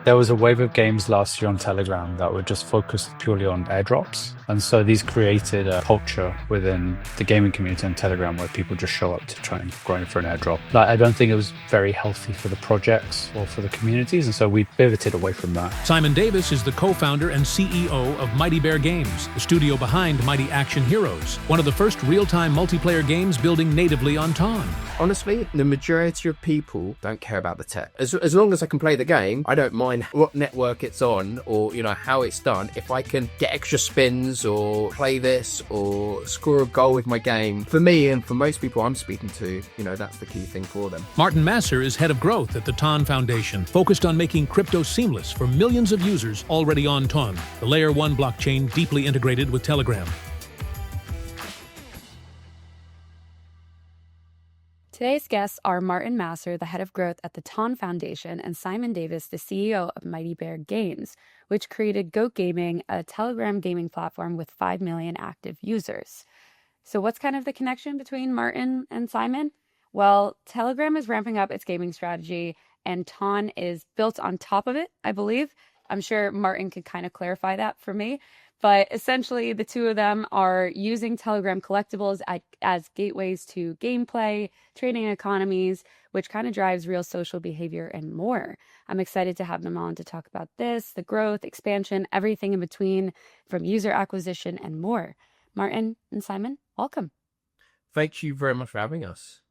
There was a wave of games last year on Telegram that were just focused purely on airdrops. And so these created a culture within the gaming community on Telegram where people just show up to try and grind for an airdrop. Like, I don't think it was very healthy for the projects or for the communities. And so we pivoted away from that. Simon Davis is the co-founder and CEO of Mighty Bear Games, the studio behind Mighty Action Heroes, one of the first real-time multiplayer games building natively on Ton. Honestly, the majority of people don't care about the tech. As long as I can play the game, I don't mind what network it's on or, how it's done. If I can get extra spins or play this or score a goal with my game, for me and for most people I'm speaking to, that's the key thing for them. Martin Masser is head of growth at the Ton Foundation, focused on making crypto seamless for millions of users already on Ton, the Layer 1 blockchain deeply integrated with Telegram. Today's guests are Martin Masser, the head of growth at the Ton Foundation, and Simon Davis, the CEO of Mighty Bear Games, which created Goat Gaming, a Telegram gaming platform with 5 million active users. So what's kind of the connection between Martin and Simon? Well, Telegram is ramping up its gaming strategy, and Ton is built on top of it, I believe. I'm sure Martin could kind of clarify that for me. But essentially, the two of them are using Telegram Collectibles as gateways to gameplay, trading economies, which kind of drives real social behavior and more. I'm excited to have them on to talk about this, the growth, expansion, everything in between, from user acquisition and more. Martin and Simon, welcome. Thank you very much for having us.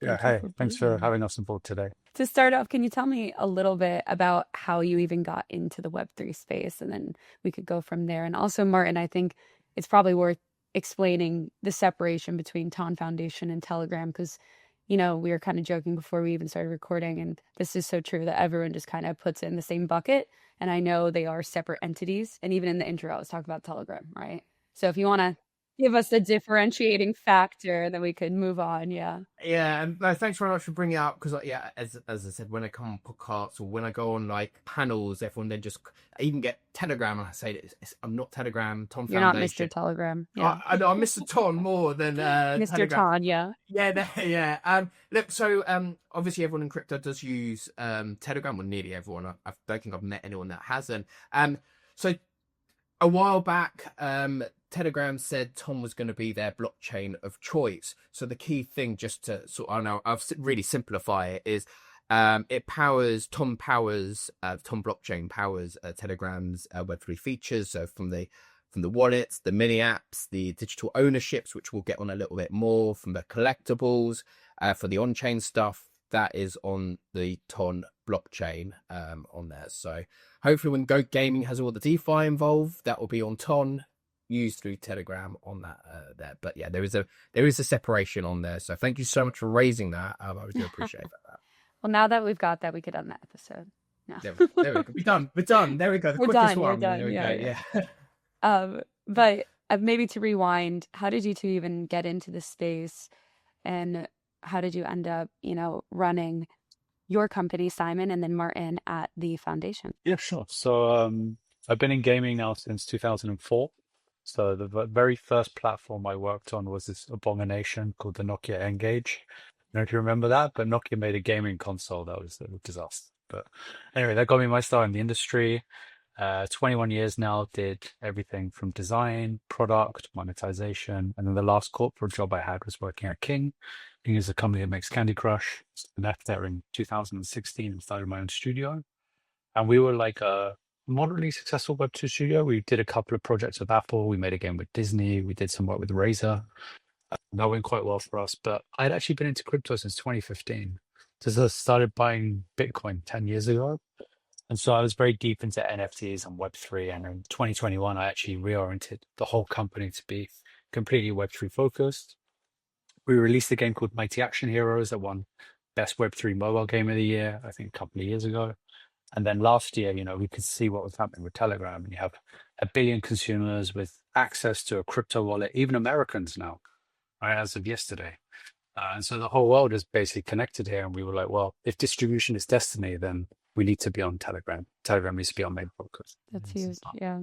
Yeah, hey, thanks for having us on board today. To start off, can you tell me a little bit about how you even got into the Web3 space? And then we could go from there. And also, Martin, I think it's probably worth explaining the separation between Ton Foundation and Telegram, because, we were kind of joking before we even started recording. And this is so true that everyone just kind of puts it in the same bucket. And I know they are separate entities. And even in the intro, I was talking about Telegram, right? So if you want to give us the differentiating factor, then we could move on. Yeah, and no, thanks very much for bringing it up, because as I said, when I come on podcasts or when I go on like panels, everyone then just, I even get Telegram and I say I'm not Telegram, Ton You're Foundation. Not Mr. Telegram. Yeah, I'm Mr. Ton more than Mr. Telegram. Ton. Yeah. Look, so obviously everyone in crypto does use Telegram, well, nearly everyone. I don't think I've met anyone that hasn't. So a while back, Telegram said Ton was going to be their blockchain of choice. So the key thing, just to I'll really simplify it, is Ton blockchain powers Telegram's Web3 features. So from the wallets, the mini apps, the digital ownerships, which we'll get on a little bit more, from the collectibles, for the on-chain stuff, that is on the Ton blockchain on there. So hopefully when Goat Gaming has all the DeFi involved, that will be on Ton, used through Telegram on that there. But yeah, there is a separation on there. So thank you so much for raising that. I really do appreciate that. Well, now that we've got that, we could end the episode. No. There we go. We're done. There we go. The quickest one. We're done. There we go. Yeah. But maybe to rewind, how did you two even get into this space, and how did you end up, running your company, Simon, and then Martin at the foundation? Yeah, sure. So I've been in gaming now since 2004. So the very first platform I worked on was this abomination called the Nokia N-Gage. I don't know if you remember that, but Nokia made a gaming console that was a disaster. But anyway, that got me my start in the industry. 21 years now, did everything from design, product, monetization. And then the last corporate job I had was working at King. King is a company that makes Candy Crush. I left there in 2016 and started my own studio. And we were like a moderately successful Web2 studio. We did a couple of projects with Apple. We made a game with Disney. We did some work with Razer. That went quite well for us. But I'd actually been into crypto since 2015. So I started buying Bitcoin 10 years ago. And so I was very deep into NFTs and Web3. And in 2021, I actually reoriented the whole company to be completely Web3 focused. We released a game called Mighty Action Heroes that won Best Web3 Mobile Game of the Year, I think a couple of years ago. And then last year, we could see what was happening with Telegram. And you have 1 billion consumers with access to a crypto wallet, even Americans now, right, as of yesterday. And so the whole world is basically connected here. And we were like, well, if distribution is destiny, then we need to be on Telegram. Telegram needs to be our main focus. That's huge, yeah.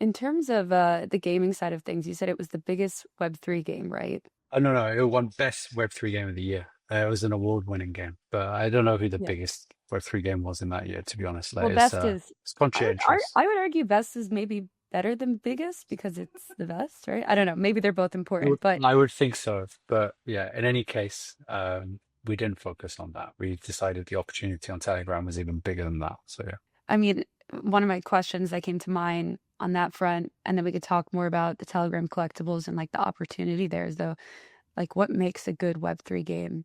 In terms of the gaming side of things, you said it was the biggest Web3 game, right? No, it won Best Web3 Game of the Year. It was an award-winning game, but I don't know who the Yeah. biggest Web3 game was in that year, to be honest. Well, Like best is, it's conscientious. I would argue best is maybe better than biggest because it's the best, right? I don't know. Maybe they're both important, but I would think so, but yeah, in any case, we didn't focus on that. We decided the opportunity on Telegram was even bigger than that. So yeah. I mean, one of my questions that came to mind on that front, and then we could talk more about the Telegram collectibles and like the opportunity there is though, like what makes a good Web3 game?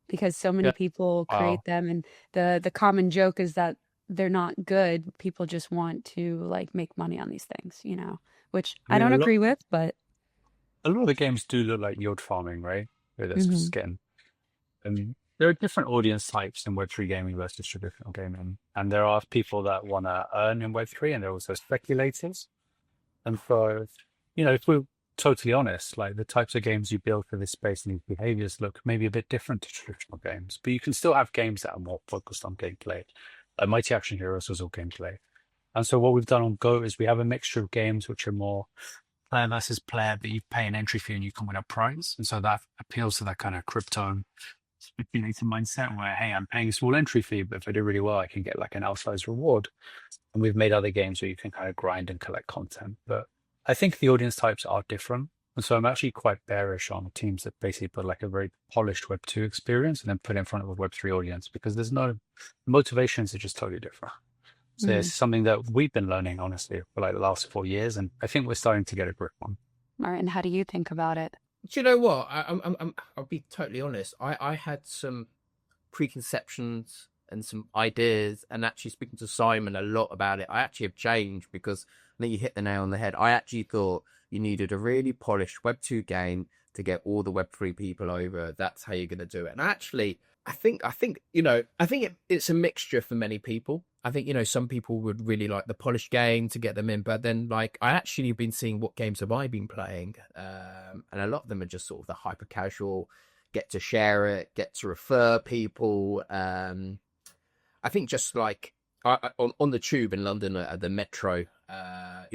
Because so many Yeah. people Wow. create them, and the common joke is that they're not good. People just want to like make money on these things, which I I mean, don't agree with, but a lot of the games do look like yield farming, right? Where there's Mhm. skin. And there are different audience types in Web3 gaming versus traditional gaming. And there are people that want to earn in Web3, and there are also speculators. And so, if we're totally honest, like the types of games you build for this space and these behaviors look maybe a bit different to traditional games, but you can still have games that are more focused on gameplay. Like Mighty Action Heroes was all gameplay. And so what we've done on Go is we have a mixture of games which are more player versus player, but you pay an entry fee and you can win a prize. And so that appeals to that kind of crypto speculator mindset where, hey, I'm paying a small entry fee, but if I do really well, I can get like an outsized reward. And we've made other games where you can kind of grind and collect content. But I think the audience types are different. And so I'm actually quite bearish on teams that basically put like a very polished Web2 experience and then put it in front of a Web3 audience because there's no motivations are just totally different. So Mhm. it's something that we've been learning, honestly, for like the last 4 years. And I think we're starting to get a grip on. Martin, how do you think about it? Do you know what? I'll be totally honest. I had some preconceptions and some ideas, and actually speaking to Simon a lot about it, I actually have changed because I think you hit the nail on the head. I actually thought you needed a really polished Web2 game to get all the Web3 people over. That's how you're going to do it. And actually, I think it's a mixture for many people. I think, some people would really like the polished game to get them in, but then like I actually have been seeing what games have I been playing, and a lot of them are just sort of the hyper casual, get to share it, get to refer people. I think just like on the tube in London at the metro, I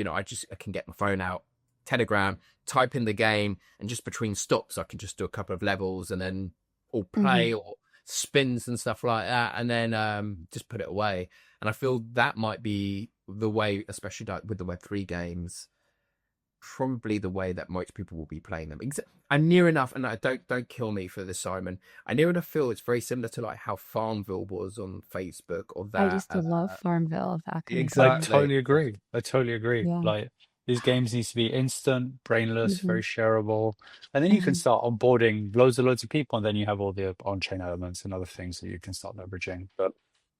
can get my phone out, Telegram, type in the game, and just between stops I can just do a couple of levels and then or play or spins and stuff like that, and then just put it away. And I feel that might be the way, especially like with the Web3 games, probably the way that most people will be playing them. I'm near enough, and I don't kill me for this, Simon. I near enough feel it's very similar to like how Farmville was on Facebook, or I that. used to love Farmville back in the I day. Exactly. totally agree. I totally agree. Yeah. Like these games need to be instant, brainless, Mhm. very shareable. And then you can Mhm. start onboarding loads and loads of people. And then you have all the on-chain elements and other things that you can start leveraging. But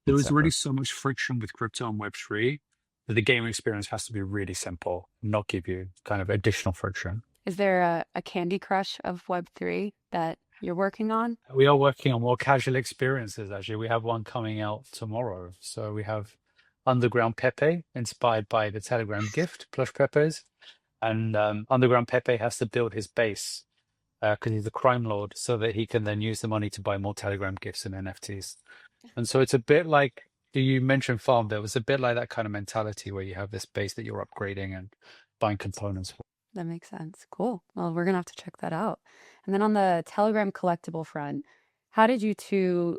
there is already so much friction with crypto and Web3 that the game experience has to be really simple, not give you kind of additional friction. Is there a Candy Crush of Web3 that you're working on? We are working on more casual experiences, actually. We have one coming out tomorrow. So we have Underground Pepe, inspired by the Telegram gift, plush Pepes. And Underground Pepe has to build his base because he's a crime lord so that he can then use the money to buy more Telegram gifts and NFTs. And so it's a bit like, you mentioned Farmville, it's a bit like that kind of mentality where you have this base that you're upgrading and buying components for. That makes sense. Cool. Well, we're gonna have to check that out. And then on the Telegram collectible front, how did you two,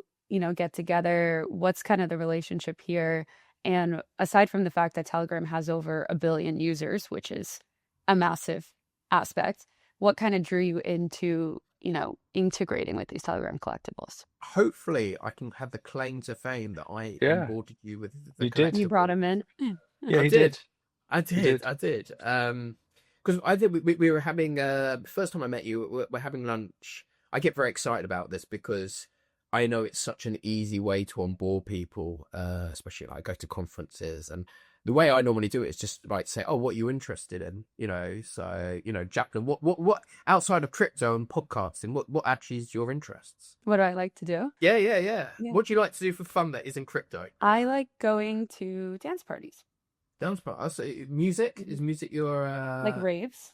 get together? What's kind of the relationship here? And aside from the fact that Telegram has over 1 billion users, which is a massive aspect, what kind of drew you into, integrating with these Telegram collectibles? Hopefully, I can have the claim to fame that I Yeah. onboarded you with the You did. You brought collectible. him in. Yeah, I he did. did. I He did. did. I did. Because I did. We were having first time I met you. We're having lunch. I get very excited about this because I know it's such an easy way to onboard people, especially like go to conferences. And the way I normally do it is just like say, "Oh, what are you interested in?" So Jacqueline, what outside of crypto and podcasting, what actually is your interests? What do I like to do? Yeah. Yeah. What do you like to do for fun that isn't crypto? I like going to dance parties, Dance part. So music is music your like raves.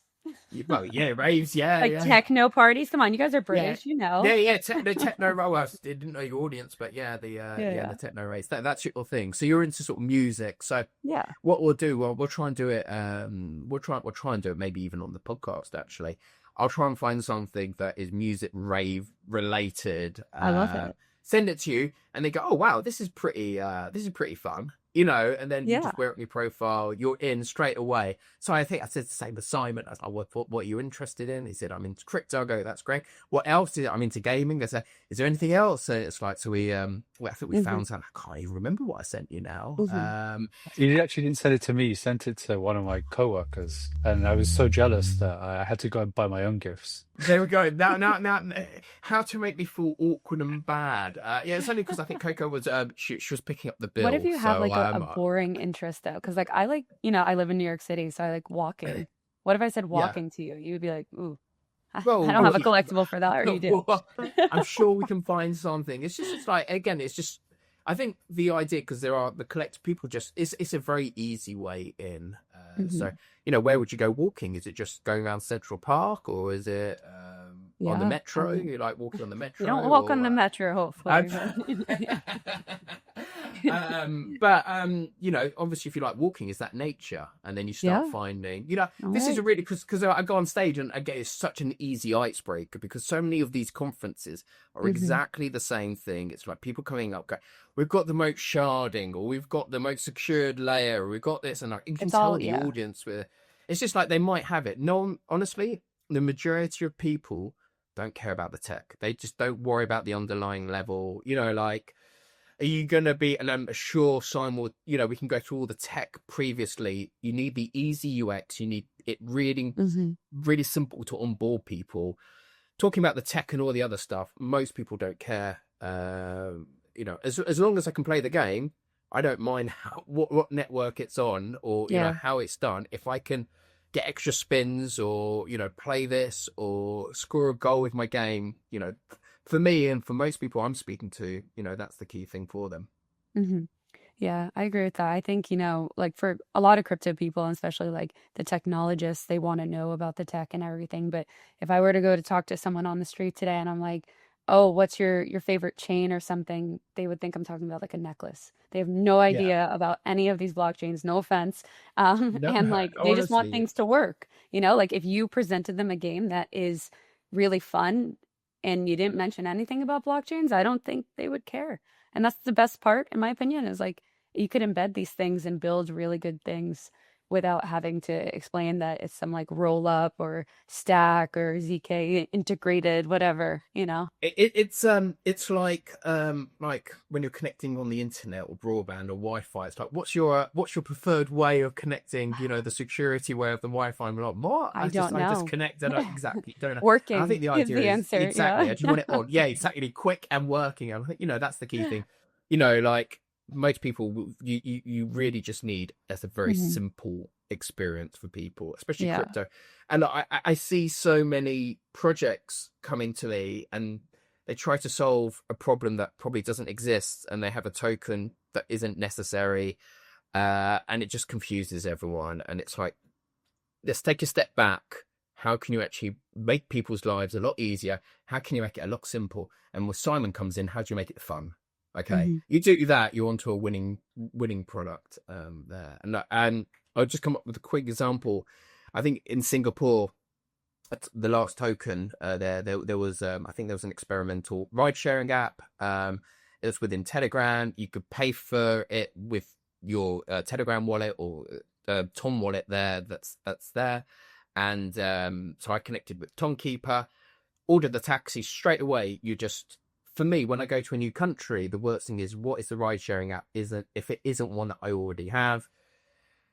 well, yeah, raves, yeah, Like yeah. techno parties. Come on, you guys are British, Yeah, techno. Well, I didn't know your audience, but yeah, Yeah. the techno raves. That's your thing. So you're into sort of music. So Yeah. what we'll do, we'll try and do it. We'll try and do it maybe even on the podcast. Actually, I'll try and find something that is music rave related. I love it. Send it to you, and they go, "Oh wow, this is pretty fun," and then you Yeah. just wear it on your profile. You're in straight away. So I think I said the same assignment. I was like, what are you interested in? He said, "I'm into crypto." I go, "That's great. What else is it? I'm into gaming." They said, "Is there anything else?" So it's like, so we I think we found something. I can't even remember what I sent you now. You actually didn't send it to me. You sent it to one of my coworkers, and I was so jealous that I had to go and buy my own gifts. There we go. Now, how to make me feel awkward and bad? Yeah, it's only because I think Coco was she was picking up the bill. What if you have so, like a boring interest though? Because like I live in New York City, so I like walking. What if I said walking to you? You would be like, ooh, I don't have a collectible for that, or you do? Well, I'm sure we can find something. It's like, again, it's just, I think the idea, because there are the collect people, just it's a very easy way in. So where would you go walking? Is it just going around Central Park, or is it on the metro? You like walking on the metro? You don't walk on the metro, hopefully. But obviously, if you like walking, is that nature? And then you start finding, this is a really, because I go on stage and again, it's such an easy icebreaker, because so many of these conferences are exactly the same thing. It's like people coming up going, "We've got the most sharding," or "We've got the most secured layer," or "We've got this," and you can tell the audience with. It's just like they might have it. No, honestly, the majority of people don't care about the tech. They just don't worry about the underlying level. Like, are you going to be, and I'm sure Simon will, we can go through all the tech previously. You need the easy UX. You need it really, really simple to onboard people. Talking about the tech and all the other stuff, most people don't care. As long as I can play the game, I don't mind what network it's on, or how it's done. If I can get extra spins, or play this, or score a goal with my game, for me and for most people I'm speaking to, that's the key thing for them. Yeah, I agree with that. I think, like for a lot of crypto people, and especially like the technologists, they want to know about the tech and everything. But if I were to go to talk to someone on the street today and I'm like, "Oh, what's your favorite chain or something?" They would think I'm talking about like a necklace. They have no idea about any of these blockchains, no offense. And like they just want things to work. Like if you presented them a game that is really fun and you didn't mention anything about blockchains, I don't think they would care. And that's the best part, in my opinion, is like you could embed these things and build really good things without having to explain that it's some like roll up or stack or ZK integrated, whatever, It's like when you're connecting on the internet or broadband or Wi-Fi. It's like, what's your preferred way of connecting? The security way of the Wi-Fi. I'm like, what? I don't know. I just connect. I don't exactly don't know. Working. And I think the idea is the answer. exactly. I just want it on. Yeah, exactly. Quick and working. I think that's the key thing. Like most people, you really just need as a very simple experience for people, especially crypto. And I see so many projects coming to me and they try to solve a problem that probably doesn't exist, and they have a token that isn't necessary, and it just confuses everyone. And it's like, let's take a step back. How can you actually make people's lives a lot easier? How can you make it a lot simple? And when Simon comes in, how do you make it fun? Okay, you do that, you're onto a winning product there. And I'll just come up with a quick example. I think in Singapore, at the last token, there was I think there was an experimental ride sharing app. It was within Telegram. You could pay for it with your Telegram wallet or Tom wallet there. That's there. And so I connected with Tomkeeper, ordered the taxi straight away. For me, when I go to a new country, the worst thing is, what is the ride sharing app? If it isn't one that I already have.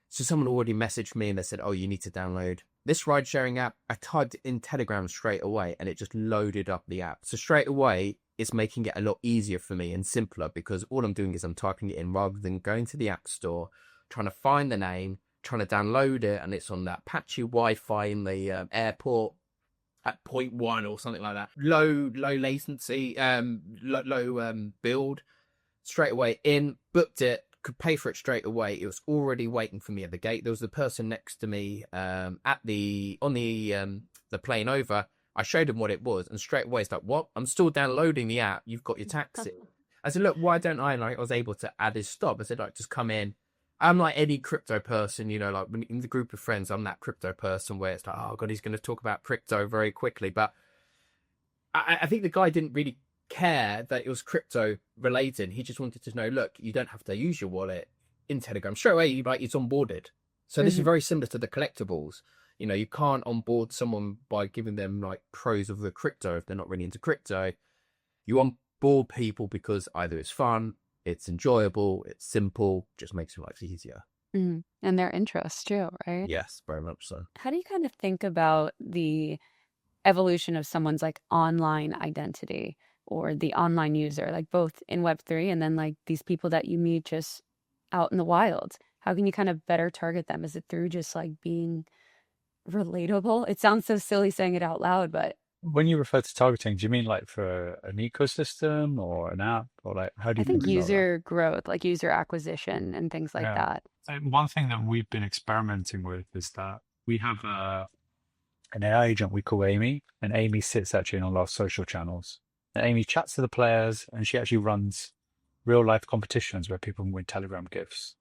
So someone already messaged me and they said, "Oh, you need to download this ride sharing app." I typed it in Telegram straight away and it just loaded up the app. So straight away, it's making it a lot easier for me and simpler, because all I'm doing is I'm typing it in rather than going to the app store, trying to find the name, trying to download it, and it's on that patchy Wi-Fi in the airport at 0.1 or something like that. Low latency, low build. Straight away in, booked it, could pay for it straight away. It was already waiting for me at the gate. There was the person next to me on the plane over. I showed him what it was, and straight away it's like, "What? I'm still downloading the app. You've got your taxi." I said, "Look, why don't I?" Like, I was able to add his stop. I said, "Like, just come in, I'm like any crypto person, like when in the group of friends, I'm that crypto person where it's like, oh God, he's going to talk about crypto very quickly. But I think the guy didn't really care that it was crypto related. He just wanted to know, look, you don't have to use your wallet in Telegram. Straight away, it's onboarded. So this is very similar to the collectibles. You can't onboard someone by giving them like pros of the crypto if they're not really into crypto. You onboard people because either it's fun, it's enjoyable, it's simple, just makes your life easier. And their interests too, right? Yes, very much so. How do you kind of think about the evolution of someone's like online identity or the online user, like both in Web3 and then like these people that you meet just out in the wild? How can you kind of better target them? Is it through just like being relatable? It sounds so silly saying it out loud, but When you refer to targeting, do you mean like for an ecosystem or an app, or like how do I you think think about that? user growth, like user acquisition and things like Yeah. that. One thing that we've been experimenting with is that we have an AI agent we call Amy, and Amy sits actually on our social channels. And Amy chats to the players, and she actually runs real life competitions where people can win Telegram gifts.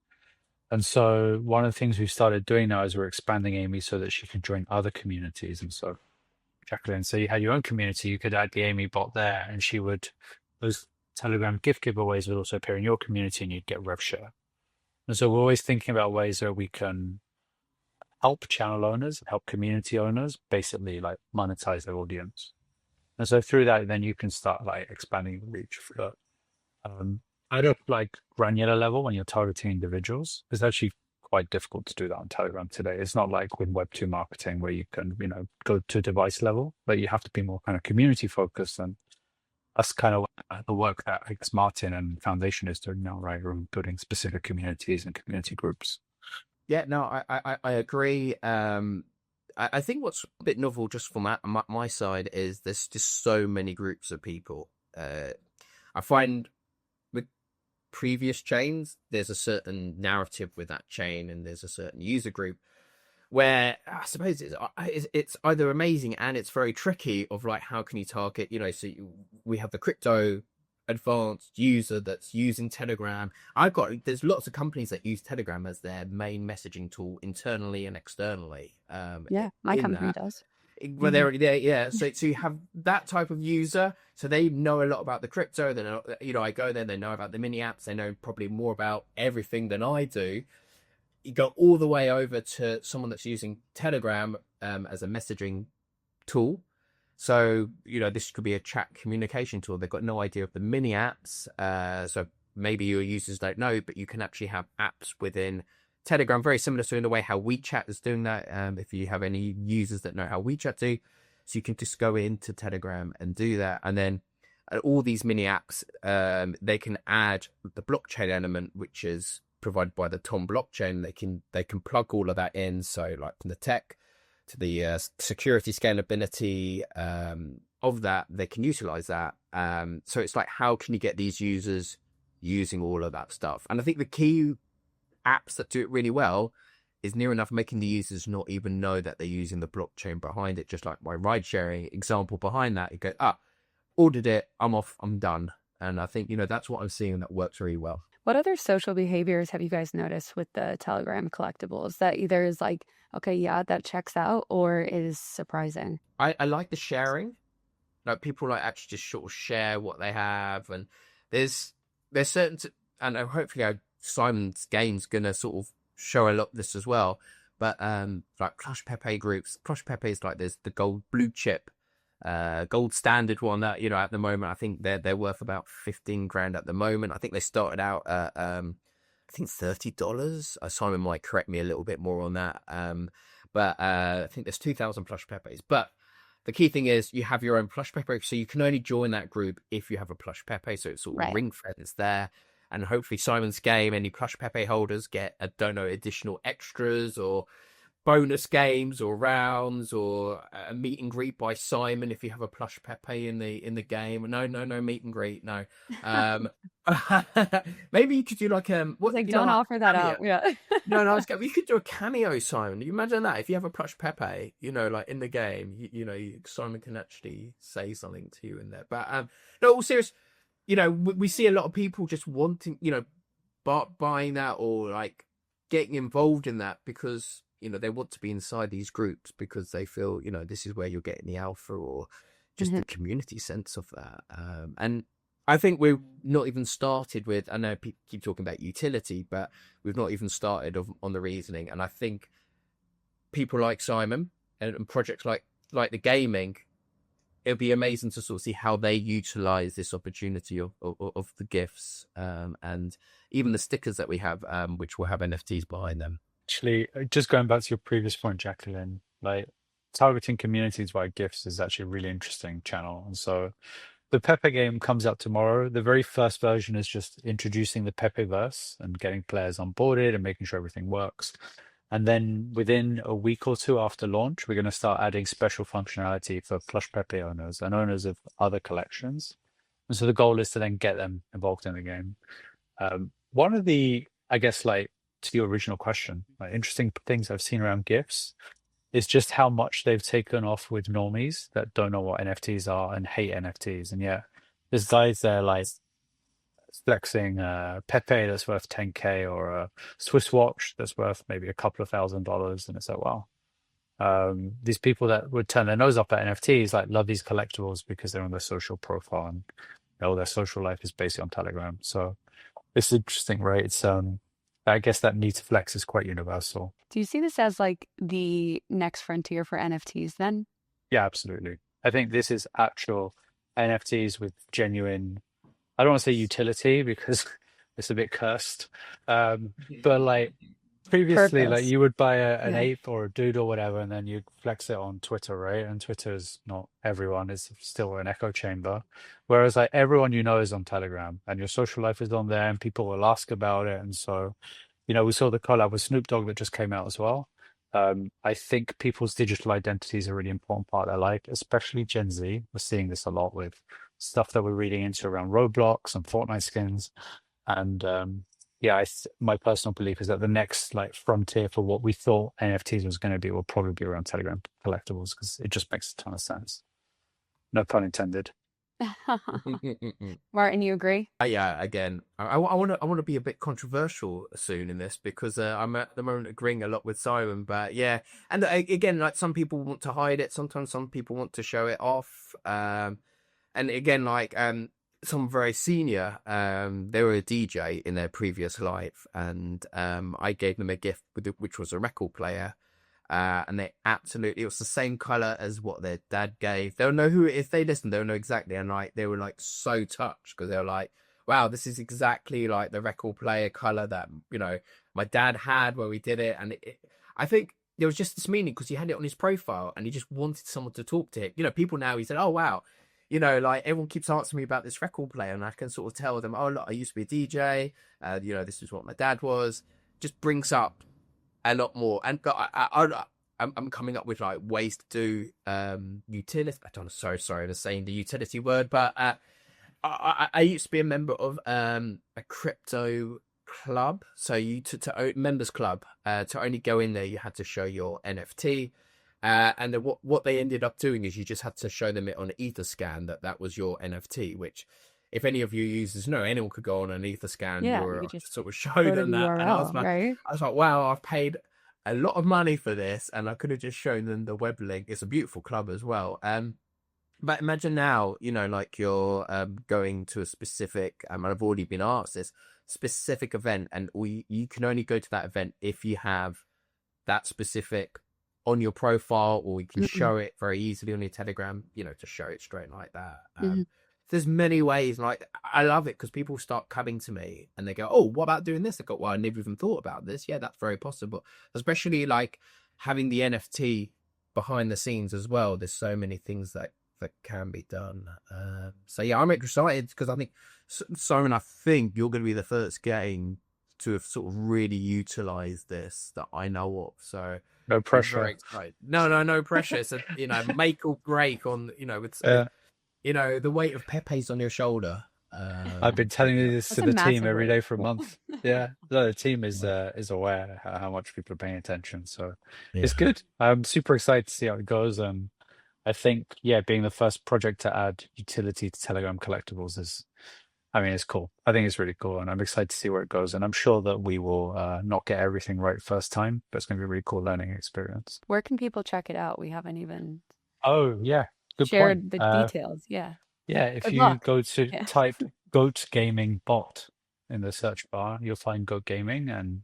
And so one of the things we've started doing now is we're expanding Amy so that she can join other communities. And so, Jacqueline, so you had your own community, you could add the Amy bot there, and those Telegram gift giveaways would also appear in your community, and you'd get rev share. And so we're always thinking about ways where we can help channel owners, help community owners basically like monetize their audience. And so through that, then you can start like expanding the reach for that. At a like granular level, when you're targeting individuals, it's actually quite difficult to do that on Telegram today. It's not like with Web2 marketing where you can, go to device level, but you have to be more kind of community focused. And that's kind of the work that I guess Martin and Foundation is doing now, right? We're building specific communities and community groups. Yeah, no, I agree. I think what's a bit novel just from my side is there's just so many groups of people. I find with previous chains, there's a certain narrative with that chain and there's a certain user group where I suppose it's either amazing and it's very tricky of like, how can you target, we have the crypto advanced user that's using Telegram. There's lots of companies that use Telegram as their main messaging tool internally and externally. Yeah, my company does. When they're already there, yeah. So you have that type of user, so they know a lot about the crypto. They know, I go there, they know about the mini apps, they know probably more about everything than I do. You go all the way over to someone that's using Telegram as a messaging tool. So, this could be a chat communication tool. They've got no idea of the mini apps. So maybe your users don't know, but you can actually have apps within Telegram, very similar to in the way how WeChat is doing that. If you have any users that know how WeChat do, so you can just go into Telegram and do that. And then all these mini apps, they can add the blockchain element, which is provided by the Tom blockchain. They can plug all of that in. So like from the tech to the security scalability of that, they can utilize that. So it's like, how can you get these users using all of that stuff? And I think the key apps that do it really well is near enough making the users not even know that they're using the blockchain behind it. Just like my ride sharing example behind that, you go, ordered it, I'm off, I'm done. And I think, that's what I'm seeing that works really well. What other social behaviors have you guys noticed with the Telegram collectibles that either is like, okay, yeah, that checks out, or is surprising? I like the sharing. Like people like actually just sort of share what they have, and there's certain, and hopefully Simon's game's gonna sort of show a lot of this as well. But like Plush Pepe groups, Plush Pepe is like there's the gold blue chip, gold standard one that at the moment I think they're worth about 15 grand at the moment. I think they started out at I think $30. Simon might correct me a little bit more on that. But I think there's 2,000 Plush Pepes. But the key thing is you have your own Plush Pepe, so you can only join that group if you have a Plush Pepe. So it's sort of ring fence there. And hopefully Simon's game, any Plush Pepe holders get, additional extras or bonus games or rounds or a meet and greet by Simon if you have a Plush Pepe in the game. No meet and greet. No. Maybe you could do like what like don't offer that cameo. up. Yeah. No, you could do a cameo, Simon. You imagine that if you have a Plush Pepe, like in the game, Simon can actually say something to you in there. But no, all serious. We see a lot of people just wanting, buying that or like getting involved in that because, they want to be inside these groups because they feel, this is where you're getting the alpha or just the community sense of that. And I think we've not even started with, I know people keep talking about utility, but we've not even started on the reasoning. And I think people like Simon and projects like the gaming, it'll be amazing to sort of see how they utilize this opportunity of the gifts and even the stickers that we have, which will have NFTs behind them. Actually, just going back to your previous point, Jacqueline, like targeting communities via gifts is actually a really interesting channel. And so the Pepe game comes out tomorrow. The very first version is just introducing the Pepe verse and getting players onboarded and making sure everything works. And then within a week or two after launch, we're going to start adding special functionality for Plush Pepe owners and owners of other collections. And so the goal is to then get them involved in the game. One of the, I guess, like to your original question, like interesting things I've seen around gifts is just how much they've taken off with normies that don't know what NFTs are and hate NFTs. And yet there's guys there like flexing Pepe that's worth 10K or a Swiss watch that's worth maybe a couple of $1,000. And it's like, wow. These people that would turn their nose up at NFTs like love these collectibles because they're on their social profile and their social life is basically on Telegram. So it's interesting, right? It's I guess that need to flex is quite universal. Do you see this as like the next frontier for NFTs then? Yeah, absolutely. I think this is actual NFTs with genuine, I don't want to say utility because it's a bit cursed. But like previously, like Purpose. you would buy an Yeah. ape or a dude or whatever, and then you'd flex it on Twitter, right? And Twitter is not everyone, it's still an echo chamber. Whereas like everyone you know is on Telegram and your social life is on there and people will ask about it. And so, we saw the collab with Snoop Dogg that just came out as well. I think people's digital identity is a really important part of their life, especially Gen Z. We're seeing this a lot with stuff that we're reading into around Roblox and Fortnite skins. And yeah, my personal belief is that the next like frontier for what we thought NFTs was going to be will probably be around Telegram collectibles because it just makes a ton of sense. No pun intended. Martin, you agree? Yeah, again, I want to be a bit controversial soon in this because I'm at the moment agreeing a lot with Simon, but yeah, and again, like some people want to hide it, sometimes some people want to show it off, and again, like some very senior, they were a DJ in their previous life, and I gave them a gift which was a record player. And it was the same color as what their dad gave. They'll know if they listen, they'll know exactly. And like, they were like so touched because they were like, wow, this is exactly like the record player color that, my dad had when we did it. And I think there was just this meaning because he had it on his profile and he just wanted someone to talk to him. People now, he said, oh, wow. Like everyone keeps asking me about this record player and I can sort of tell them, oh, look, I used to be a DJ. This is what my dad was. Just brings up a lot more, and I'm coming up with like ways to do utility. I don't know. Sorry, I'm saying the utility word, but I used to be a member of a crypto club. So to members club to only go in there, you had to show your NFT, and then what they ended up doing is you just had to show them it on an Etherscan that was your NFT, which. If any of you users know, anyone could go on an Etherscan or just sort of show them that. URL, and right? I was like, wow, I've paid a lot of money for this, and I could have just shown them the web link. It's a beautiful club as well. But imagine now, like you're going to a specific, I've already been asked this specific event, and you can only go to that event if you have that specific on your profile, or you can show it very easily on your Telegram, to show it straight like that. There's many ways, like I love it because people start coming to me and they go, oh, what about doing this? I go, well, I never even thought about this. Yeah, that's very possible. Especially like having the NFT behind the scenes as well. There's so many things that can be done. So yeah, I'm excited because I think, Simon, I think you're going to be the first game to have sort of really utilized this that I know of. So no pressure. No pressure. It's make or break on, the weight of Pepe's on your shoulder. I've been telling you this to the team every day for a month. Yeah, the team is aware how much people are paying attention. So it's good. I'm super excited to see how it goes. I think, being the first project to add utility to Telegram collectibles is I mean, it's cool. I think it's really cool, and I'm excited to see where it goes. And I'm sure that we will not get everything right first time, but it's going to be a really cool learning experience. Where can people check it out? We haven't even Oh, yeah, good point. shared the details. Yeah. Yeah, if Good you luck. go to Yeah. type Goat Gaming Bot in the search bar, you'll find Goat Gaming, and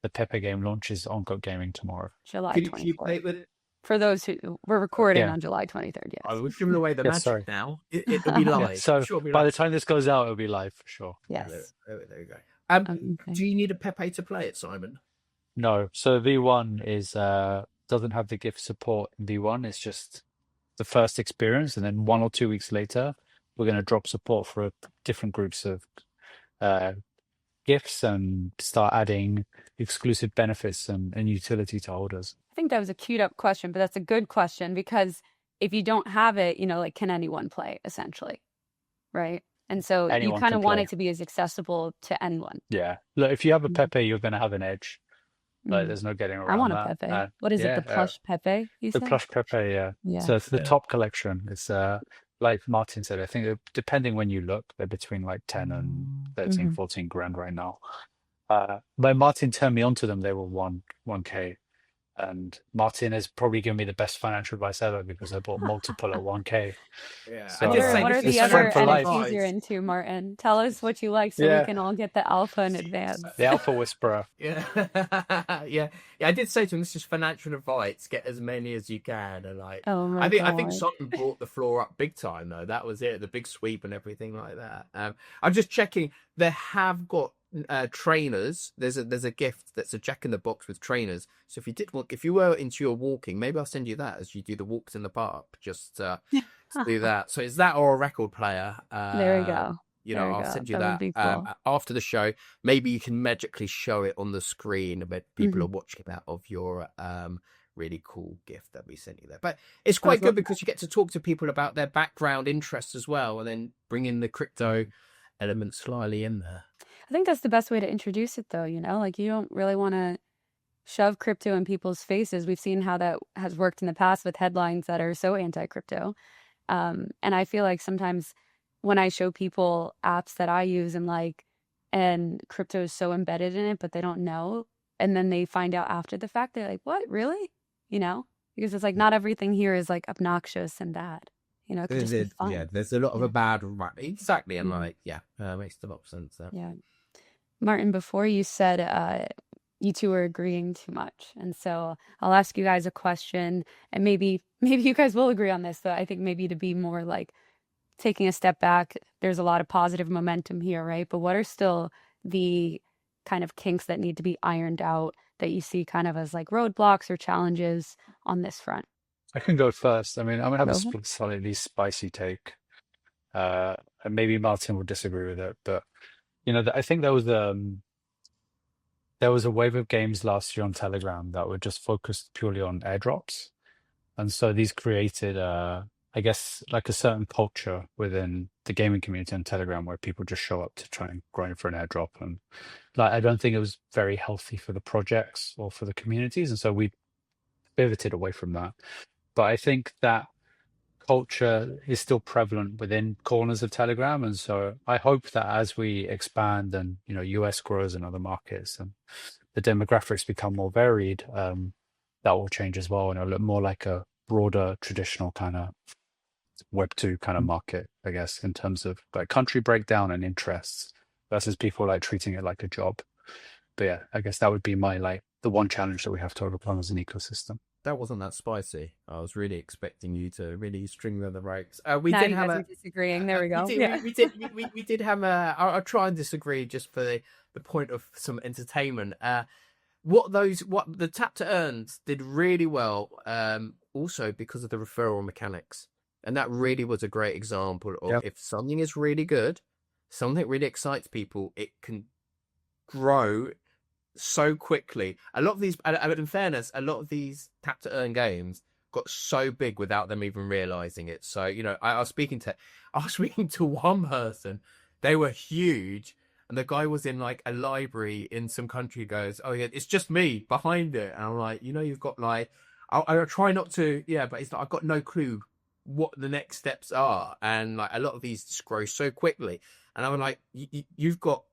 the Pepe game launches on Goat Gaming tomorrow. July Can you 24th. play with it? For those who we're recording Yeah. on July 23rd, I yes. was giving away the Yeah, magic sorry. now. It'll be Yeah, live. so Sure, it'll be by the live. time this goes out, it'll be live for sure. Yes. There you go. Amazing. Do you need a Pepe to play it, Simon? No, so V1 is doesn't have the GIF support in V1. It's just the first experience, and then 1 or 2 weeks later, we're going to drop support for different groups of GIFs and start adding exclusive benefits and utility to holders. I think that was a queued up question, but that's a good question because if you don't have it, like, can anyone play essentially? Right. And so you Anyone kind can of want play. it to be as accessible to anyone. Yeah. Look, if you have a Mhm. Pepe, you're going to have an edge. Like, Mm. there's no getting I around want a that. Pepe. What is it? Yeah, The plush Pepe, you the said? plush Pepe, yeah. Yeah. So it's the Yeah. top collection. It's like Martin said, I think depending when you look, they're between like 10 and 13, Mhm. 14 grand right now. When Martin turned me onto them, they were 1K. And Martin has probably given me the best financial advice ever because I bought multiple at 1K. Yeah. So, I just say What are this the is it's other friend for life. NFTs you're into, Martin? Tell us what you like so we Yeah, can all get the alpha in advance. the Alpha Whisperer. Yeah. Yeah. I did say to him, this is financial advice. Get as many as you can. And like, Oh my I think God. Simon brought the floor up big time though. That was it, the big sweep and everything like that. I'm just checking. They have got trainers. There's a gift that's a Jack in the Box with trainers. So if you were into your walking, maybe I'll send you that as you do the walks in the park. Just do that. So is that or a record player? There we go. You There know, we I'll go. send you That would that be cool. after the show. Maybe you can magically show it on the screen when people Mhm. are watching that of your really cool gift that we sent you there. But it's That's quite good what- because you get to talk to people about their background interests as well, and then bring in the crypto element slyly in there. I think that's the best way to introduce it, though. Like, you don't really want to shove crypto in people's faces. We've seen how that has worked in the past with headlines that are so anti-crypto. And I feel like sometimes when I show people apps that I use and crypto is so embedded in it, but they don't know, and then they find out after the fact, they're like, "What, really?" Because it's like not everything here is like obnoxious and bad. It could just be fun. There's a lot of Yeah. a bad exactly, and Mhm. makes a lot of sense there. Yeah. Martin, before you said you two are agreeing too much. And so I'll ask you guys a question, and maybe you guys will agree on this, but I think maybe to be more like taking a step back, there's a lot of positive momentum here, right? But what are still the kind of kinks that need to be ironed out that you see kind of as like roadblocks or challenges on this front? I can go first. I mean, I'm going to have Go a ahead. slightly spicy take. And maybe Martin will disagree with it, but I think there was a wave of games last year on Telegram that were just focused purely on airdrops, and so these created, I guess, like a certain culture within the gaming community on Telegram where people just show up to try and grind for an airdrop, and like I don't think it was very healthy for the projects or for the communities, and so we pivoted away from that. But I think that culture is still prevalent within corners of Telegram, and so I hope that as we expand and US grows in other markets and the demographics become more varied, that will change as well, and it'll look more like a broader traditional kind of Web2 kind of market, I guess, in terms of like country breakdown and interests versus people like treating it like a job. But yeah, I guess that would be the one challenge that we have to overcome as an ecosystem. That wasn't that spicy. I was really expecting you to really string the ropes. We Now did you have guys a. are disagreeing. There we go. Yeah. We did have a. I'll try and disagree just for the point of some entertainment. What the tap to earns did really well. Also because of the referral mechanics, and that really was a great example of Yep. if something is really good, something really excites people, it can grow so quickly. A lot of these, in fairness, a lot of these tap to earn games got so big without them even realizing it. So I was speaking to one person. They were huge, and the guy was in like a library in some country. Goes, oh yeah, it's just me behind it, and I'm like, you've got like, I try not to, but it's like I've got no clue what the next steps are, and like a lot of these just grow so quickly. And I was like, you've got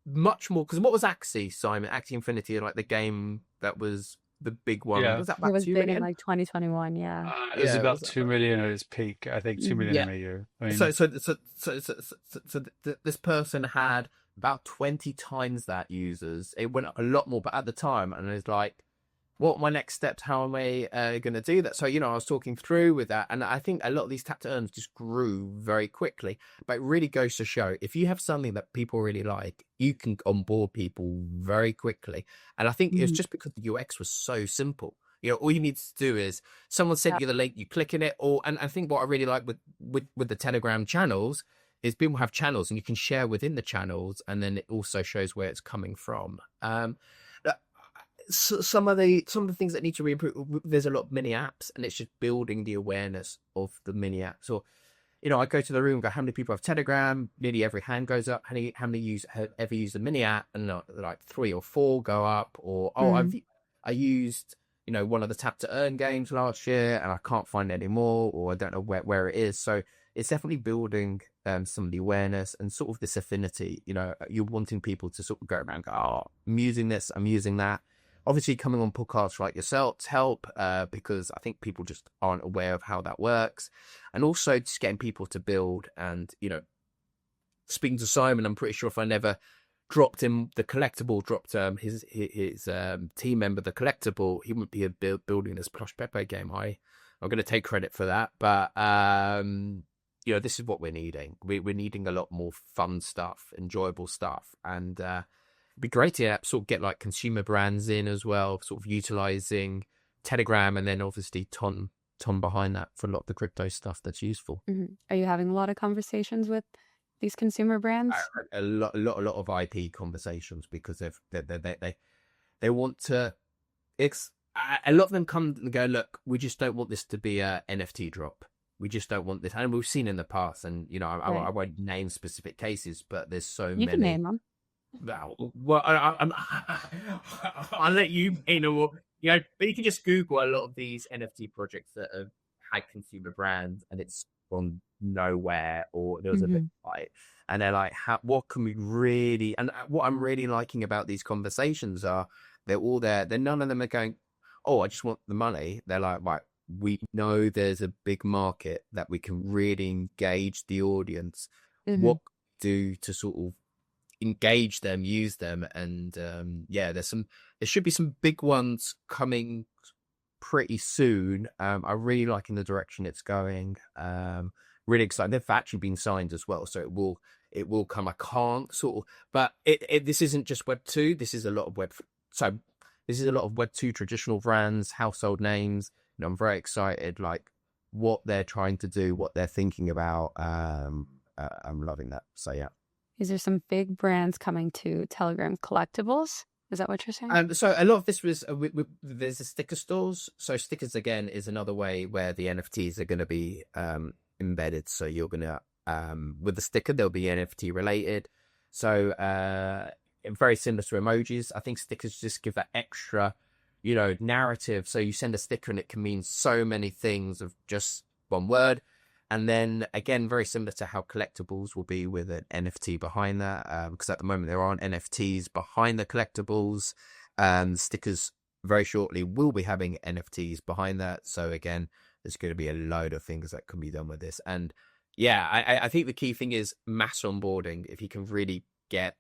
much more, because what was Axie, Simon? Axie Infinity, like the game that was the big one. Yeah. Was that It about was 2 big in million? like 2021. Yeah. It was Yeah, about was that 2 million at its peak. I think 2 million Mhm. yeah. MAU. I So, mean, this person had about 20 times that users. It went a lot more, but at the time, and it's like, what are my next steps? How am I going to do that? So, I was talking through with that, and I think a lot of these tap to earns just grew very quickly. But it really goes to show, if you have something that people really like, you can onboard people very quickly. And I think it's Mhm. just because the UX was so simple. All you need to do is someone sent Yeah. you the link, you click in it, and I think what I really like with the Telegram channels is people have channels and you can share within the channels, and then it also shows where it's coming from. So some of the things that need to be improved. There's a lot of mini apps, and it's just building the awareness of the mini apps. Or, I go to the room and go, how many people have Telegram? Nearly every hand goes up. How many have ever used a mini app? And like 3 or 4 go up. Or, Mhm. I used one of the tap to earn games last year, and I can't find it anymore, or I don't know where it is. So it's definitely building some of the awareness and sort of this affinity. You're wanting people to sort of go around and go, oh, I'm using this, I'm using that. Obviously, coming on podcasts like yourself help, because I think people just aren't aware of how that works. And also just getting people to build, and, speaking to Simon, I'm pretty sure if I never dropped him the collectible, dropped his team member the collectible, he wouldn't be building this Plush Pepe game. I'm going to take credit for that. But, this is what we're needing. We're needing a lot more fun stuff, enjoyable stuff. And, it'd be great to sort of get like consumer brands in as well, sort of utilizing Telegram, and then obviously Ton behind that for a lot of the crypto stuff that's useful. Mhm. Are you having a lot of conversations with these consumer brands? A lot of IP conversations, because they want to. A lot of them come and go, look, we just don't want this to be a NFT drop. We just don't want this, and we've seen in the past, and I Right. won't name specific cases, but there's so You can many. name them. Well, I'll let you, but you can just Google a lot of these NFT projects that have had consumer brands, and it's gone nowhere, or there was a bit Mhm. fight, and they're like, what can we really? And what I'm really liking about these conversations are they're all there. They're none of them are going, oh, I just want the money. They're like, right, we know there's a big market that we can really engage the audience. What Mhm. do to sort of engage them, use them, and there should be some big ones coming pretty soon. I really liking the direction it's going. Really excited. They've actually been signed as well, so it will come. I can't sort of, but this isn't just Web2. This is a lot of Web2 traditional brands, household names. I'm very excited, like what they're trying to do, what they're thinking about. I'm loving that. So yeah. Is there some big brands coming to Telegram Collectibles? Is that what you're saying? So a lot of this was there's the sticker stores. So stickers again is another way where the NFTs are going to be embedded. So you're going to with the sticker they'll be NFT related. So very similar to emojis. I think stickers just give that extra, narrative. So you send a sticker and it can mean so many things of just one word. And then again, very similar to how collectibles will be with an NFT behind that, because at the moment there aren't NFTs behind the collectibles. Stickers very shortly will be having NFTs behind that. So again, there's going to be a load of things that can be done with this. And yeah, I think the key thing is mass onboarding. If you can really get,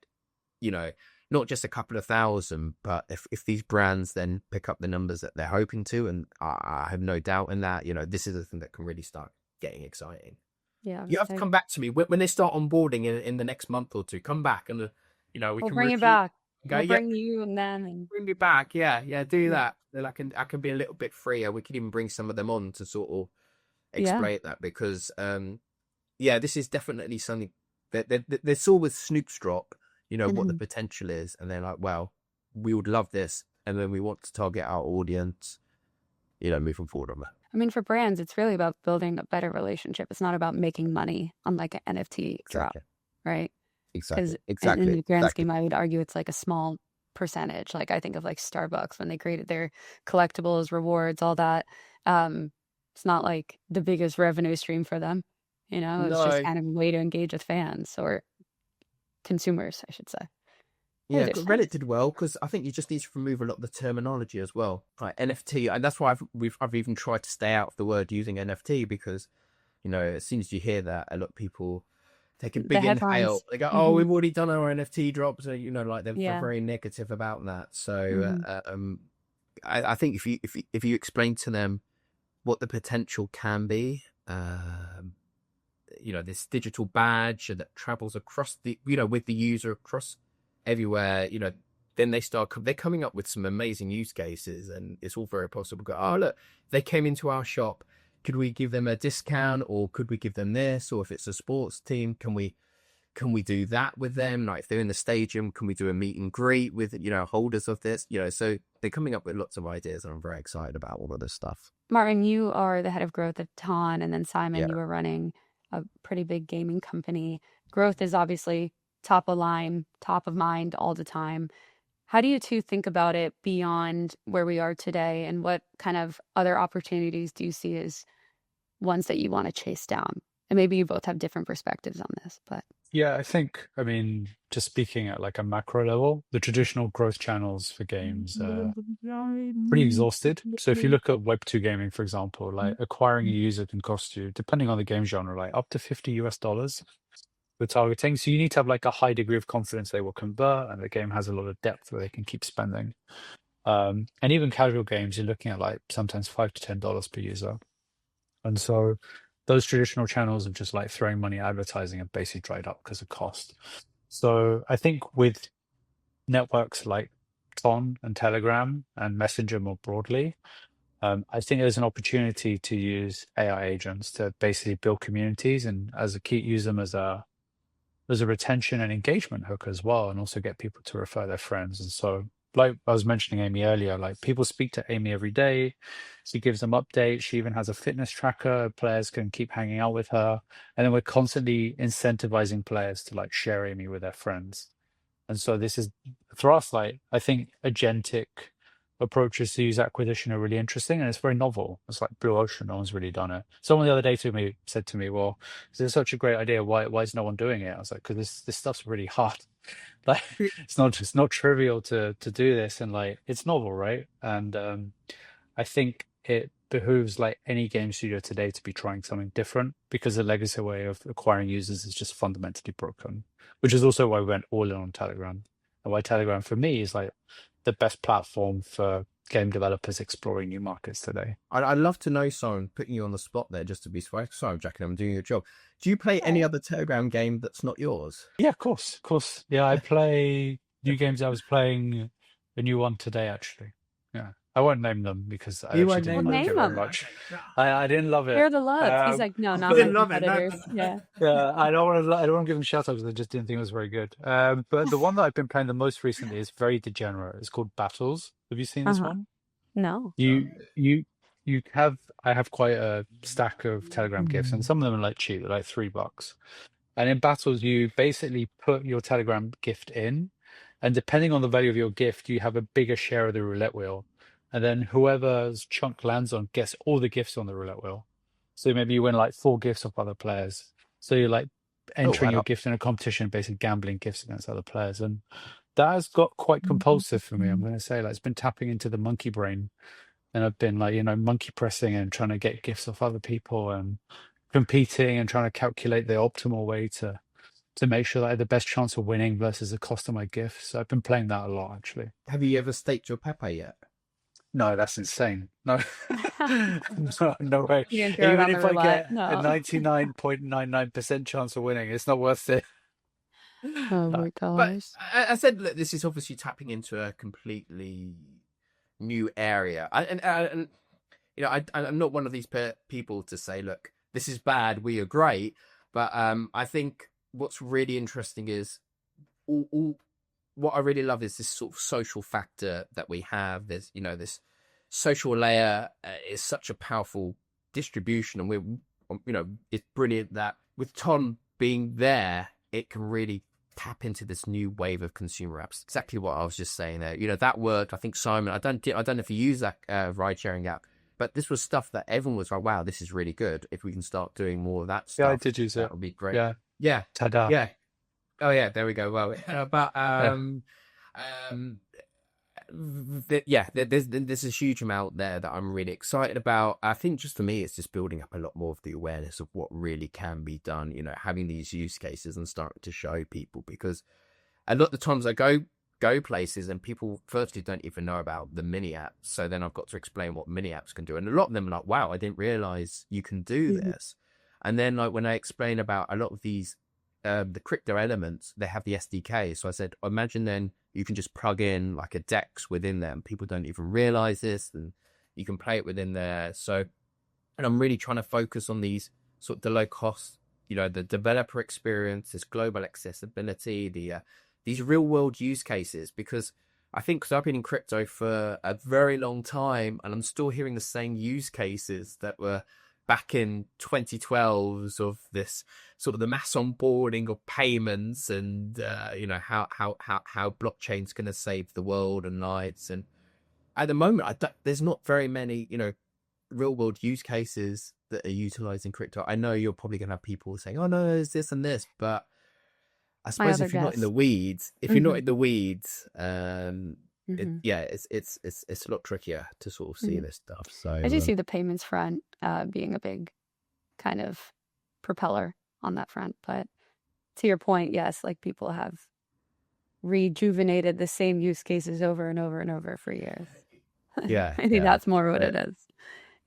not just a couple of thousand, but if these brands then pick up the numbers that they're hoping to, and I have no doubt in that, this is the thing that can really start getting exciting. Yeah. You have to come back to me when they start onboarding in the next month or two. Come back and we We'll can bring you review. back. Go, We'll yeah, bring you and them. And bring me back. Yeah, do yeah. that. Then I can be a little bit freer. We can even bring some of them on to sort of Yeah. explain that, because this is definitely something that they saw with Snoop's drop. What the Mhm. potential is, and they're like, well, we would love this, and then we want to target our audience. Moving forward on that. I mean, for brands, it's really about building a better relationship. It's not about making money on like an NFT drop, Exactly. right? Because Exactly. in the grand scheme, I would argue it's like a small percentage. Like I think of like Starbucks when they created their collectibles, rewards, all that. It's not like the biggest revenue stream for them. It's just No, kind of a way to engage with fans or consumers, I should say. Yeah, There's Reddit did well because I think you just need to remove a lot of the terminology as well. Like NFT, and that's why I've even tried to stay out of the word using NFT because, as soon as you hear that, a lot of people take a the big inhale. headlines. They go, "Oh, we've already done our NFT drops," so, like they're Yeah. very negative about that. So I think if you explain to them what the potential can be, this digital badge that travels across the, with the user across everywhere, then they're coming up with some amazing use cases, and it's all very possible. Go, oh, look, they came into our shop. Could we give them a discount, or could we give them this? Or if it's a sports team, can we do that with them? Like if they're in the stadium, can we do a meet and greet with, holders of this? So they're coming up with lots of ideas, and I'm very excited about all of this stuff. Martin, you are the head of growth at Ton, and then Simon, Yeah. you were running a pretty big gaming company. Growth is obviously top of line, top of mind all the time. How do you two think about it beyond where we are today, and what kind of other opportunities do you see as ones that you want to chase down? And maybe you both have different perspectives on this, but Yeah, I mean, just speaking at like a macro level, the traditional growth channels for games are pretty exhausted. So if you look at Web2 gaming, for example, like acquiring a user can cost you, depending on the game genre, like up to $50 for targeting. So you need to have like a high degree of confidence they will convert, and the game has a lot of depth where they can keep spending. And even casual games, you're looking at like sometimes $5 to $10 per user. And so those traditional channels of just like throwing money at advertising have basically dried up because of cost. So I think with networks like Ton and Telegram and Messenger more broadly, I think there's an opportunity to use AI agents to basically build communities and use them as a retention and engagement hook as well, and also get people to refer their friends. And so, like I was mentioning Amy earlier, like people speak to Amy every day. She gives them updates. She even has a fitness tracker. Players can keep hanging out with her. And then we're constantly incentivizing players to like share Amy with their friends. And so this is, for us, like, I think agentic approaches to user acquisition are really interesting, and it's very novel. It's like blue ocean. No one's really done it. Someone the other day said to me, well, this is such a great idea. Why is no one doing it? I was like, because this stuff's really hard. Like it's not trivial to do this, and like it's novel, right? And I think it behooves like any game studio today to be trying something different, because the legacy way of acquiring users is just fundamentally broken, which is also why we went all in on Telegram, and why Telegram for me is like the best platform for game developers exploring new markets today. I'd love to know, Simon, putting you on the spot there, just to be sorry, Jack, I'm doing your job. Do you play any other Telegram game that's not yours? Yeah, of course. Yeah, I play new games. I was playing a new one today, actually. Yeah, I won't name them because I You actually won't didn't name like it them. very much. I didn't love it. share the love. He's like, no, not my didn't love it, no. competitors. Yeah. Yeah, I don't want to give them shout outs because I just didn't think it was very good. But the one that I've been playing the most recently is very degenerate. It's called Battles. Have you seen this one? No. I have quite a stack of Telegram gifts, and some of them are like cheap, they're like $3. And in Battles, you basically put your Telegram gift in, and depending on the value of your gift, you have a bigger share of the roulette wheel. And then whoever's chunk lands on gets all the gifts on the roulette wheel. So maybe you win like 4 gifts off other players. So you're like entering your gift in a competition, basically gambling gifts against other players. And that has got quite compulsive for me. I'm going to say, like, it's been tapping into the monkey brain, and I've been like, monkey pressing and trying to get gifts off other people and competing and trying to calculate the optimal way to make sure that I had the best chance of winning versus the cost of my gift. So I've been playing that a lot, actually. Have you ever staked your Pepe yet? No, that's insane. No, no way. You didn't throw it Even on the if I roulette? get No. a 99.99% chance of winning, it's not worth it. Oh my But gosh. I said, look, this is obviously tapping into a completely new area. I'm not one of these people to say, look, this is bad, we are great. But I think what's really interesting is what I really love is this sort of social factor that we have. There's, this social layer is such a powerful distribution, and we're, it's brilliant that with Ton being there, it can really tap into this new wave of consumer apps. Exactly what I was just saying there. That worked. I think Simon, I don't know if you use that ride sharing app, but this was stuff that everyone was like, wow, this is really good. If we can start doing more of that stuff, Yeah, I did use it. that would be great. Yeah. Yeah. Ta-da. Yeah. Oh yeah, there we go. Well, but Yeah. there's a huge amount there that I'm really excited about. I think just for me, it's just building up a lot more of the awareness of what really can be done. You know, having these use cases and starting to show people, because a lot of the times I go places and people firstly don't even know about the mini apps. So then I've got to explain what mini apps can do, and a lot of them are like, "Wow, I didn't realize you can do this." And then like when I explain about a lot of these the crypto elements, they have the SDK. So I said, imagine then you can just plug in like a DEX within them. People don't even realize this, and you can play it within there. So, and I'm really trying to focus on these sort of the low cost, you know, the developer experience, this global accessibility, these real world use cases, because I think because I've been in crypto for a very long time and I'm still hearing the same use cases that were back in 2012s of this sort of the mass onboarding of payments and you know how blockchain's going to save the world and lives. And at the moment there's not very many, you know, real world use cases that are utilizing crypto. I know you're probably going to have people saying, oh no, it's this and this, but I My suppose other if you're not in guess. the weeds, Hmm. it's a lot trickier to sort of see this stuff. So I do see the payments front being a big kind of propeller on that front. But to your point, yes, like people have rejuvenated the same use cases over and over and over for years. yeah, I think yeah, that's more what it is.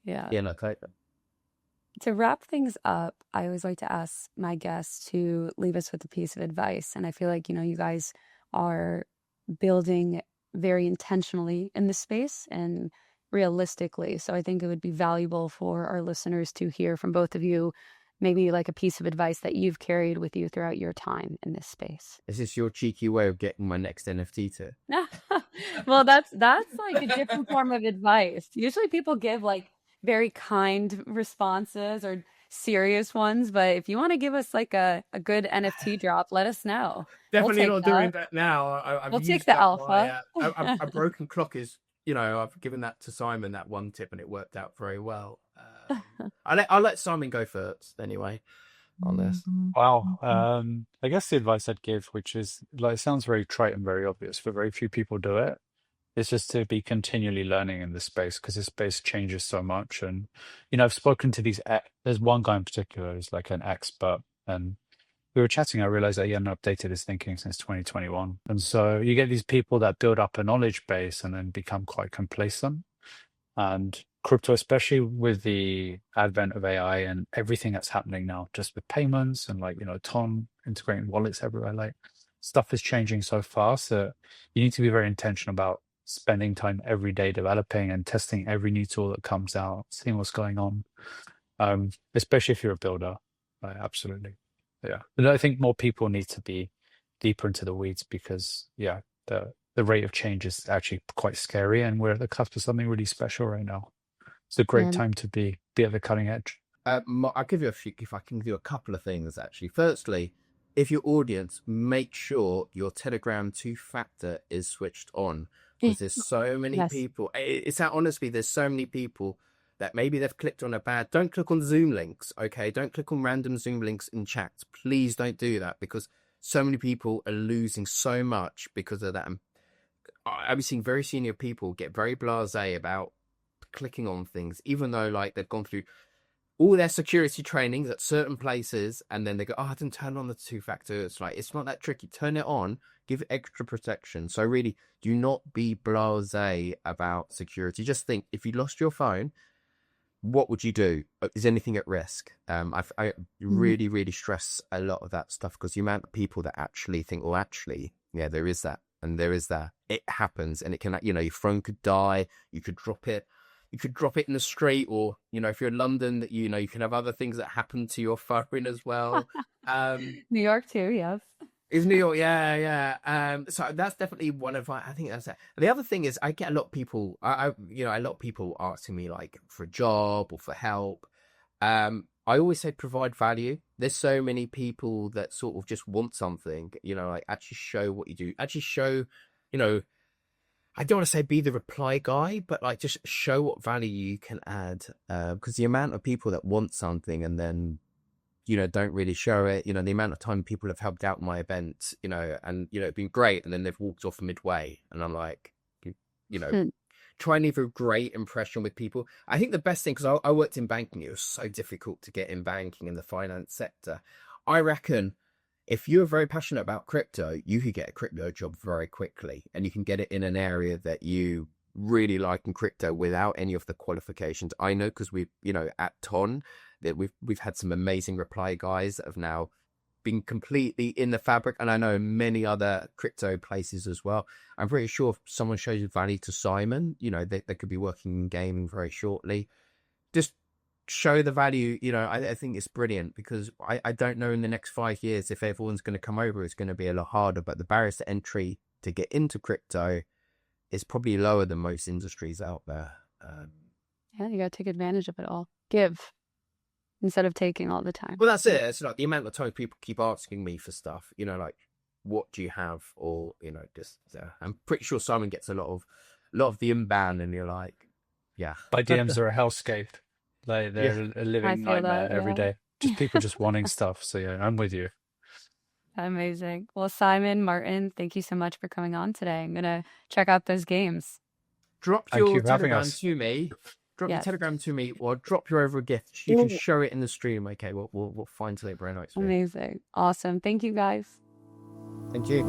Yeah. yeah. Look, To wrap things up, I always like to ask my guests to leave us with a piece of advice. And I feel like, you know, you guys are building very intentionally in this space and realistically. So I think it would be valuable for our listeners to hear from both of you, maybe like a piece of advice that you've carried with you throughout your time in this space. is this your cheeky way of getting my next NFT to? Well, that's like a different form of advice. Usually people give like very kind responses or serious ones, but if you want to give us like a good NFT drop, let us know. We'll Definitely take not that. doing that now. I've We'll take used the up my alpha. a broken clock is, you know, I've given that to Simon, that one tip, and it worked out very well. I'll let Simon go first anyway on this. Wow. I guess the advice I'd give, which is like, it sounds very trite and very obvious, but very few people do it. It's just to be continually learning in this space because this space changes so much. And, you know, I've spoken to there's one guy in particular who's like an expert, and we were chatting. I realized that he hadn't updated his thinking since 2021. And so you get these people that build up a knowledge base and then become quite complacent. And crypto, especially with the advent of AI and everything that's happening now, just with payments and like, you know, Ton integrating wallets everywhere, like stuff is changing so fast that you need to be very intentional about spending time every day developing and testing every new tool that comes out, seeing what's going on. Especially if you're a builder. Right, absolutely. Yeah. But I think more people need to be deeper into the weeds because the rate of change is actually quite scary, and we're at the cusp of something really special right now. It's a great And time to be at the cutting edge. I'll give you if I can do a couple of things actually. Firstly, if your audience, make sure your Telegram two-factor is switched on, because there's so many yes. people. It's that honestly, there's so many people that maybe they've clicked on don't click on Zoom links, okay? Don't click on random Zoom links in chats. Please don't do that, because so many people are losing so much because of that. I've seen very senior people get very blasé about clicking on things, even though like they've gone through all their security trainings at certain places, and then they go, oh, I didn't turn on the two-factor. It's like, it's not that tricky. Turn it on, give it extra protection. So really, do not be blasé about security. Just think, if you lost your phone, what would you do? Is anything at risk? I really, really stress a lot of that stuff, because the amount of people that actually think, well, actually, yeah, there is that, and there is that. It happens, and it can, you know, your phone could die, you could drop it. You could drop it in the street, or, you know, if you're in London, that, you know, you can have other things that happen to your phone as well. New York too, yes. Is New York, yeah. So that's definitely one of I think that's it. The other thing is, I get a lot of people, a lot of people asking me like for a job or for help. I always say provide value. There's so many people that sort of just want something, you know, like actually show what you do, actually show, you know. I don't want to say be the reply guy, but like just show what value you can add. Because the amount of people that want something and then don't really show it. The amount of time people have helped out my event, and it's been great, and then they've walked off midway, and I'm like, try and leave a great impression with people. I think the best thing, because I worked in banking, it was so difficult to get in banking in the finance sector. I reckon if you're very passionate about crypto, you could get a crypto job very quickly, and you can get it in an area that you really like in crypto without any of the qualifications. I know, because we, at Ton, that we've had some amazing reply guys that have now been completely in the fabric, and I know many other crypto places as well. I'm pretty sure if someone shows value to Simon, they could be working in gaming very shortly. Just show the value. I think it's brilliant, because I don't know in the next 5 years if everyone's going to come over. It's going to be a lot harder, but the barriers to entry to get into crypto is probably lower than most industries out there. Yeah, you got to take advantage of it all. Give instead of taking all the time. Well, that's it. It's like the amount of time people keep asking me for stuff, like, what do you have? Or, just, I'm pretty sure Simon gets a lot of the inbound, and you're like, yeah. My DMs are a hellscape. Like, they're a I living feel nightmare that, every yeah. day. Just people just wanting stuff. So yeah, I'm with you. Amazing. Well, Simon, Martin, thank you so much for coming on today. I'm going to check out those games. Drop Thank you your for having Telegram us. to me. Drop your Yes. Telegram to me, or drop your over a gift. You can show it in the stream. Okay, we'll find something very nice for you. Amazing. Awesome. Thank you, guys. Thank you.